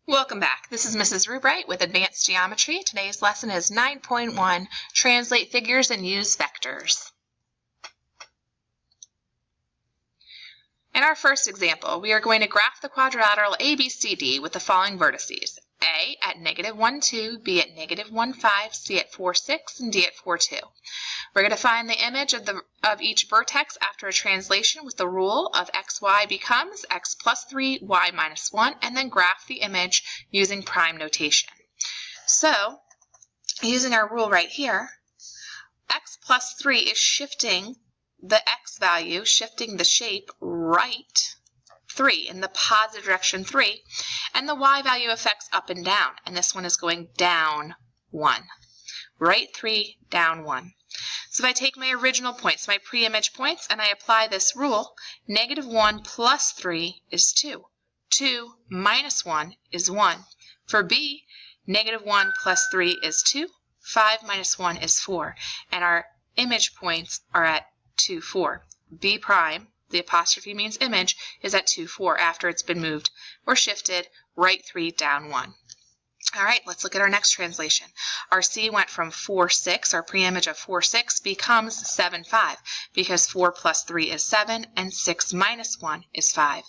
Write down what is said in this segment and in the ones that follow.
Welcome back. This is Mrs. Rubright with Advanced Geometry. Today's lesson is 9.1, Translate Figures and Use Vectors. In our first example, we are going to graph the quadrilateral ABCD with the following vertices: A at -1, 2, B at -1, 5, C at 4, 6, and D at 4, 2. We're going to find the image of each vertex after a translation with the rule of xy becomes x plus 3, y minus 1, and then graph the image using prime notation. So, using our rule right here, x plus 3 is shifting the x value, shifting the shape right 3 in the positive direction 3, and the y value affects up and down, and this one is going down 1. Right 3, down 1. So if I take my original points, my pre-image points, and I apply this rule, -1 plus 3 is 2. 2 minus 1 is 1. For B, -1 plus 3 is 2. 5 minus 1 is 4. And our image points are at 2, 4. B prime, the apostrophe means image, is at 2, 4 after it's been moved or shifted right 3, down 1. All right, let's look at our next translation. Our C went from 4, 6, our pre-image of 4, 6 becomes 7, 5, because 4 plus 3 is 7, and 6 minus 1 is 5.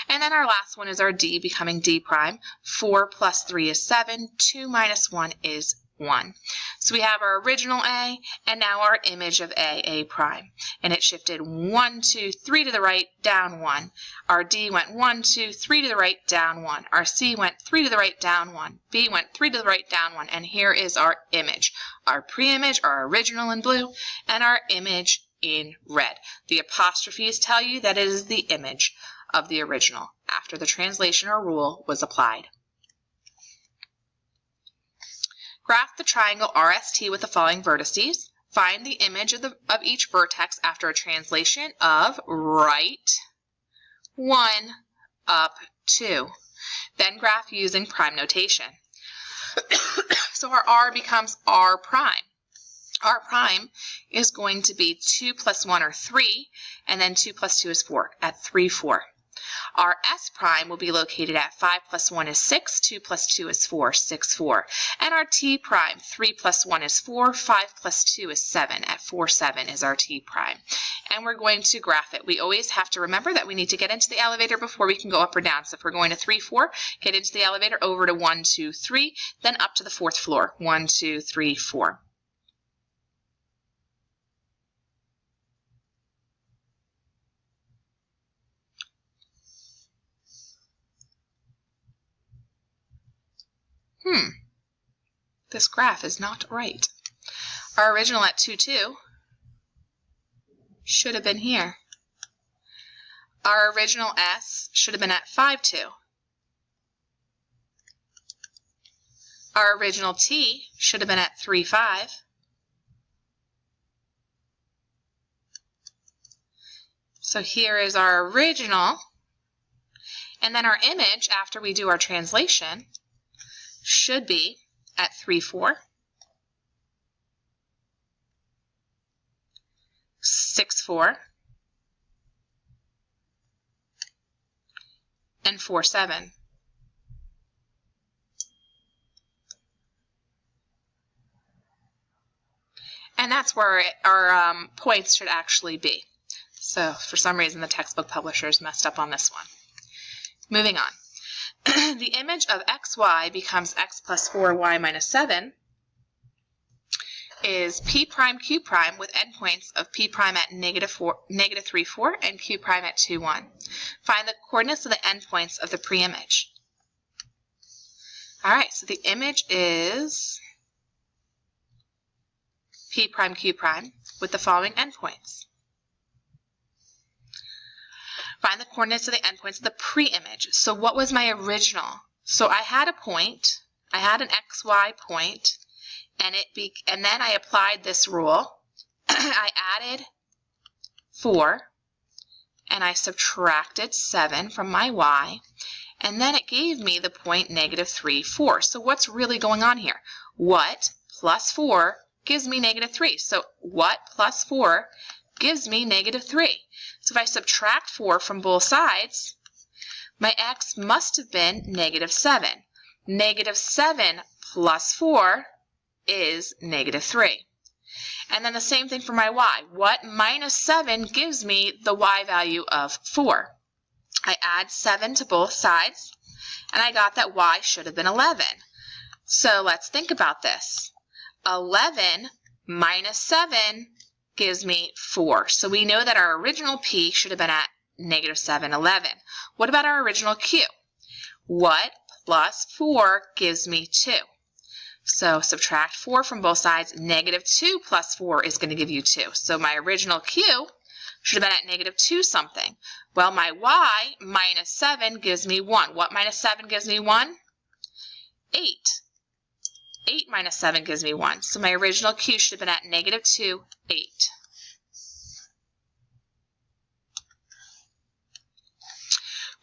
And then our last one is our D becoming D prime. 4 plus 3 is 7, 2 minus 1 is 1. So we have our original A, and now our image of A prime. And it shifted 1, 2, 3 to the right, down 1. Our D went 1, 2, 3 to the right, down 1. Our C went 3 to the right, down 1. B went 3 to the right, down 1. And here is our image. Our pre-image, our original in blue, and our image in red. The apostrophes tell you that it is the image of the original after the translation or rule was applied. Graph the triangle RST with the following vertices. Find the image of each vertex after a translation of right 1 up 2. Then graph using prime notation. So our R becomes R prime. R prime is going to be 2 plus 1 or 3, and then 2 plus 2 is 4 at 3, 4. Our S prime will be located at 5 plus 1 is 6, 2 plus 2 is 4, 6, 4. And our T prime, 3 plus 1 is 4, 5 plus 2 is 7, at 4, 7 is our T prime. And we're going to graph it. We always have to remember that we need to get into the elevator before we can go up or down. So if we're going to 3, 4, get into the elevator, over to 1, 2, 3, then up to the 4th floor, 1, 2, 3, 4. This graph is not right. Our original at 2, 2 should have been here. Our original S should have been at 5, 2. Our original T should have been at 3, 5. So here is our original. And then our image, after we do our translation, should be at 3, 4, 6, 4, and 4, 7. And that's where our points should actually be. So for some reason the textbook publishers messed up on this one. Moving on. The image of xy becomes x plus 4, y minus 7 is p prime, q prime with endpoints of p prime at -3, 4 and q prime at 2, 1. Find the coordinates of the endpoints of the pre-image. All right, so the image is p prime, q prime with the following endpoints. Find the coordinates of the endpoints of the pre-image. So what was my original? So I had a point, I had an xy point, and then I applied this rule. I added 4, and I subtracted 7 from my y, and then it gave me the point -3, 4. So what's really going on here? What plus 4 gives me -3. So what plus 4 gives me -3. So if I subtract 4 from both sides, my x must have been -7. negative 7 plus 4 is negative 3. And then the same thing for my y. What minus 7 gives me the y value of 4? I add 7 to both sides, and I got that y should have been 11. So let's think about this. 11 minus 7 gives me 4. So we know that our original p should have been at negative 7, 11. What about our original q? What plus 4 gives me 2? So subtract 4 from both sides. Negative 2 plus 4 is going to give you 2. So my original q should have been at negative 2 something. Well, my y minus 7 gives me 1. What minus 7 gives me 1? 8. 8 minus 7 gives me 1. So my original q should have been at negative 2, 8.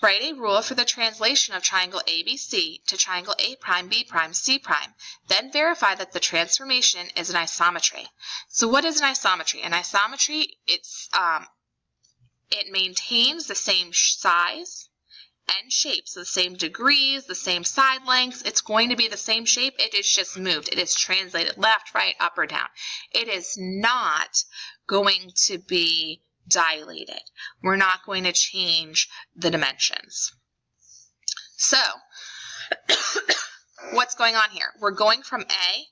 Write a rule for the translation of triangle ABC to triangle A', B', C'. Then verify that the transformation is an isometry. So what is an isometry? An isometry, it maintains the same size and shape, so the same degrees, the same side lengths. It's going to be the same shape. It is just moved. It is translated left, right, up, or down. It is not going to be dilated. We're not going to change the dimensions. So what's going on here? We're going from A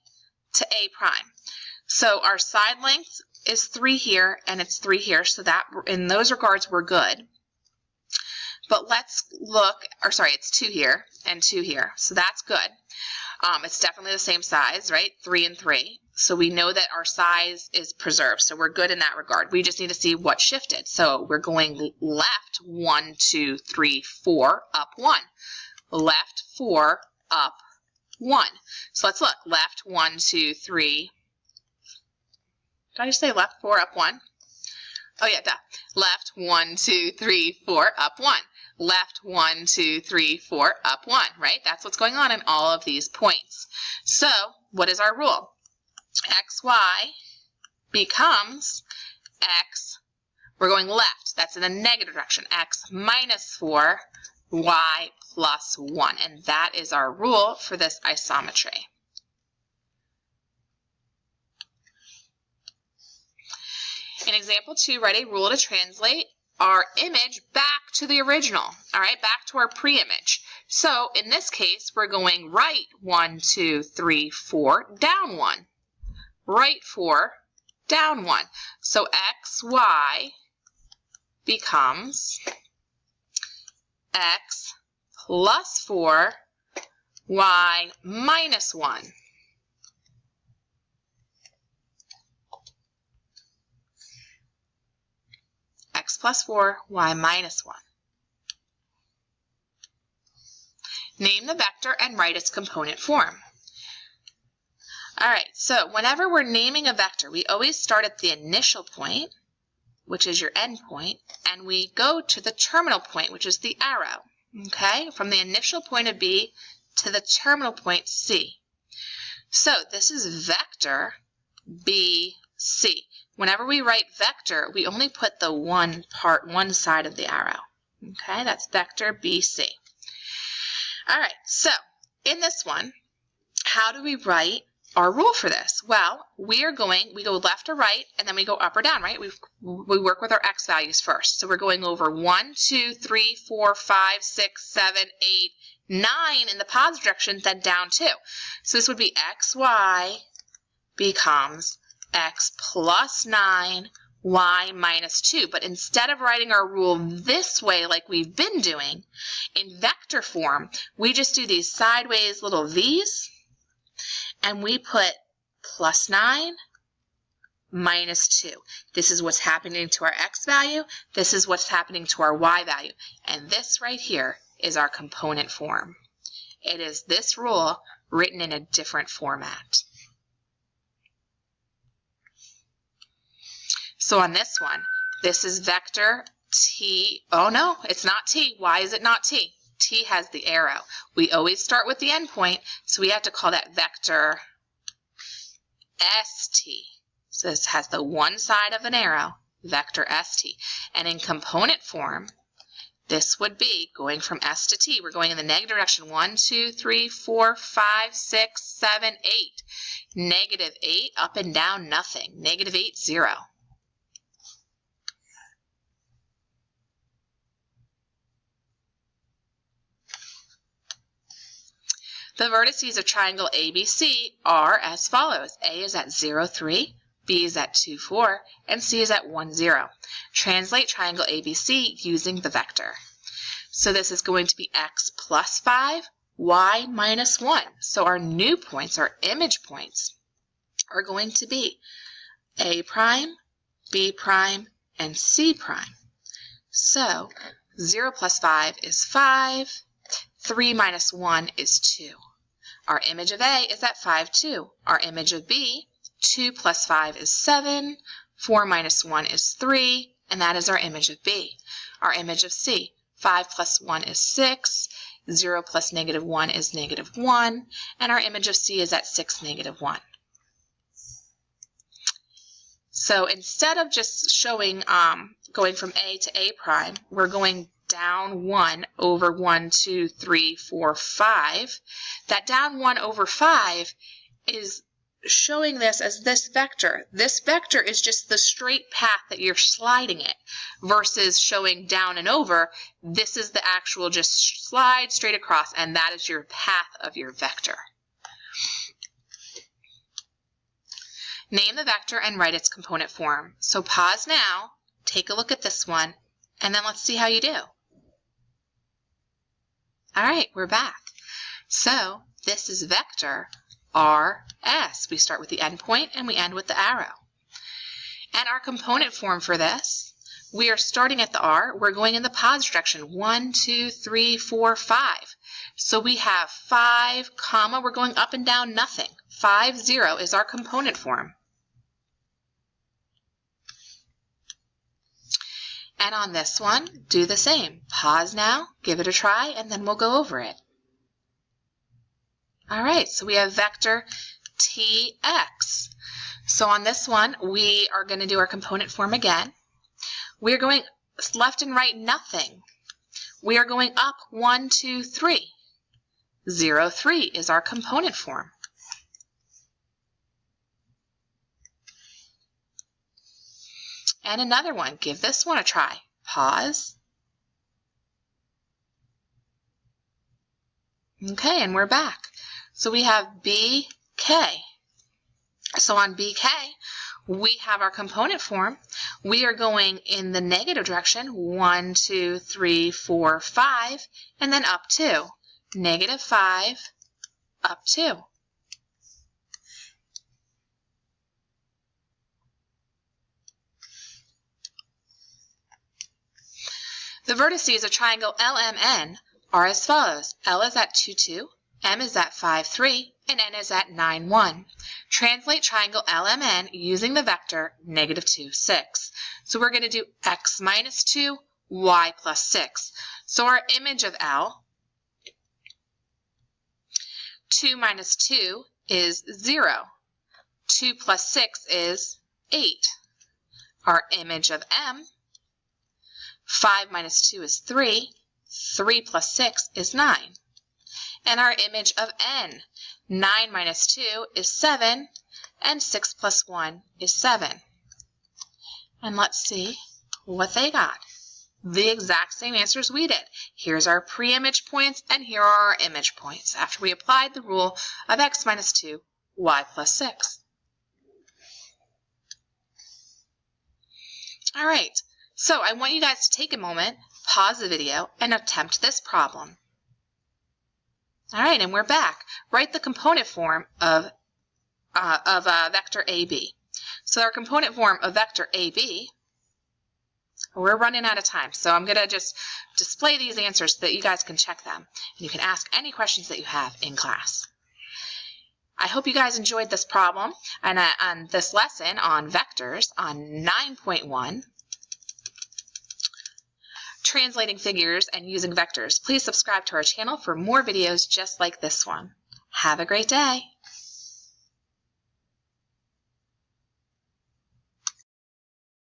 to A prime. So our side length is 3 here and it's 3 here, so that in those regards we're good. But let's look, or sorry, it's 2 here and 2 here, so that's good. It's definitely the same size, right? 3 and 3. So we know that our size is preserved, so we're good in that regard. We just need to see what shifted. So we're going left 1, 2, 3, 4, up 1. Left 4, up 1. So let's look. Left 1, 2, 3. Did I just say left 4, up 1? Oh yeah, duh. Left 1, 2, 3, 4, up 1. Left 1, 2, 3, 4, up 1, right? That's what's going on in all of these points. So what is our rule? XY becomes X, we're going left, that's in the negative direction, X minus 4, Y plus 1. And that is our rule for this isometry. In example 2, write a rule to translate our image back to the original, all right, back to our pre-image. So in this case, we're going right 1, 2, 3, 4, down 1. Right 4, down 1. So XY becomes X plus 4, Y minus 1. X plus 4, Y minus 1. Name the vector and write its component form. All right, so whenever we're naming a vector, we always start at the initial point, which is your end point, and we go to the terminal point, which is the arrow, okay? From the initial point of B to the terminal point C. So this is vector BC. Whenever we write vector, we only put the one side of the arrow, okay? That's vector BC. All right, so in this one, how do we write our rule for this? Well, we go left or right, and then we go up or down, right? We work with our x values first. So we're going over 1, 2, 3, 4, 5, 6, 7, 8, 9 in the positive direction, then down 2. So this would be xy becomes x plus 9, y minus 2. But instead of writing our rule this way like we've been doing, in vector form, we just do these sideways little v's, and we put plus 9 minus 2. This is what's happening to our x value. This is what's happening to our y value. And this right here is our component form. It is this rule written in a different format. So on this one, this is vector t. Oh no, it's not t. Why is it not t? T has the arrow. We always start with the endpoint, so we have to call that vector st. So this has the one side of an arrow, vector st. And in component form, this would be going from S to T. We're going in the negative direction. 1, 2, 3, 4, 5, 6, 7, 8. Negative 8, up and down, nothing. Negative 8, 0. The vertices of triangle ABC are as follows. A is at 0, 3, B is at 2, 4, and C is at 1, 0. Translate triangle ABC using the vector. So this is going to be x plus 5, y minus 1. So our new points, our image points, are going to be A prime, B prime, and C prime. So 0 plus 5 is 5, 3 minus 1 is 2. Our image of A is at 5, 2. Our image of B, 2 plus 5 is 7, 4 minus 1 is 3, and that is our image of B. Our image of C, 5 plus 1 is 6, 0 plus negative 1 is negative 1, and our image of C is at 6, negative 1. So instead of just showing going from A to A prime, we're going down 1 over 1, 2, 3, 4, 5. That down 1 over 5 is showing this as this vector. This vector is just the straight path that you're sliding it versus showing down and over. This is the actual just slide straight across, and that is your path of your vector. Name the vector and write its component form. So pause now, take a look at this one, and then let's see how you do. All right, we're back. So this is vector RS. We start with the endpoint and we end with the arrow. And our component form for this, we are starting at the R. We're going in the positive direction. 1, 2, 3, 4, 5. So we have 5, comma, we're going up and down, nothing. 5, 0 is our component form. And on this one, do the same. Pause now, give it a try, and then we'll go over it. All right, so we have vector TX. So on this one, we are going to do our component form again. We're going left and right, nothing. We are going up 1, 2, 3. 0, 3 is our component form. And another one, give this one a try. Pause. Okay, and we're back. So we have BK. So on BK, we have our component form. We are going in the negative direction, 1, 2, 3, 4, 5, and then up 2. Negative 5, up 2. The vertices of triangle LMN are as follows. L is at 2, 2, M is at 5, 3, and N is at 9, 1. Translate triangle LMN using the vector negative 2, 6. So we're going to do x minus 2, y plus 6. So our image of L, 2 minus 2 is 0. 2 plus 6 is 8. Our image of M, 5 minus 2 is 3. 3 plus 6 is 9. And our image of N, 9 minus 2 is 7, and 6 plus 1 is 7. And let's see what they got. The exact same answers we did. Here's our pre-image points, and here are our image points after we applied the rule of x minus 2, y plus 6. All right. So I want you guys to take a moment, pause the video, and attempt this problem. All right, and we're back. Write the component form of vector AB. So our component form of vector AB, we're running out of time, so I'm going to just display these answers so that you guys can check them. And you can ask any questions that you have in class. I hope you guys enjoyed this problem and on this lesson on vectors on 9.1. Translating figures and using vectors. Please subscribe to our channel for more videos just like this one. Have a great day.